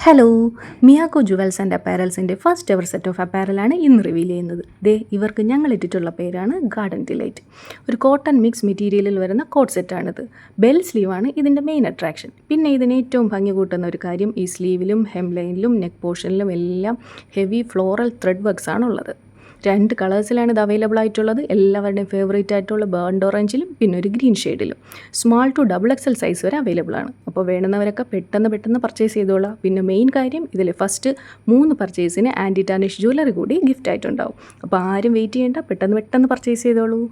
Hello, Miyako jewels and അപ്പാരൽസിൻ്റെ first ever set of അപ്പാരലാണ് ഇന്ന് റിവീൽ ചെയ്യുന്നത്. ഇവർക്ക് ഞങ്ങൾ ഇട്ടിട്ടുള്ള പേരാണ് ഗാർഡൻ ഡിലൈറ്റ്. ഒരു കോട്ടൺ മിക്സ് മെറ്റീരിയലിൽ വരുന്ന കോട്ട് സെറ്റാണിത്. ബെൽ സ്ലീവാണ് ഇതിൻ്റെ മെയിൻ അട്രാക്ഷൻ. പിന്നെ ഇതിന് ഏറ്റവും ഭംഗി കൂട്ടുന്ന ഒരു കാര്യം, ഈ സ്ലീവിലും ഹെംലൈനിലും നെക്ക് പോർഷനിലും എല്ലാം ഹെവി ഫ്ലോറൽ ത്രെഡ് വർക്ക്സ് ആണുള്ളത്. 2 കളേഴ്സിലാണ് ഇത് അവൈലബിൾ ആയിട്ടുള്ളത്. എല്ലാവരുടെയും ഫേവറേറ്റ് ആയിട്ടുള്ള ബേൺഡ് ഓറഞ്ചിലും പിന്നെ ഒരു ഗ്രീൻ ഷെയ്ഡിലും. സ്മാൾ ടു XXL സൈസ് വരെ അവൈലബിൾ ആണ്. അപ്പോൾ വേണ്ടുന്നവരൊക്കെ പെട്ടെന്ന് പർച്ചേസ് ചെയ്തോളാം. പിന്നെ മെയിൻ കാര്യം, ഇതിൽ ഫസ്റ്റ് 3 പർച്ചേസിന് ആൻറ്റി ടാർണിഷ് ജ്വല്ലറി കൂടി ഗിഫ്റ്റ് ആയിട്ടുണ്ടാവും. അപ്പോൾ ആരും വെയിറ്റ് ചെയ്യേണ്ട, പെട്ടെന്ന് പർച്ചേസ് ചെയ്തോളൂ.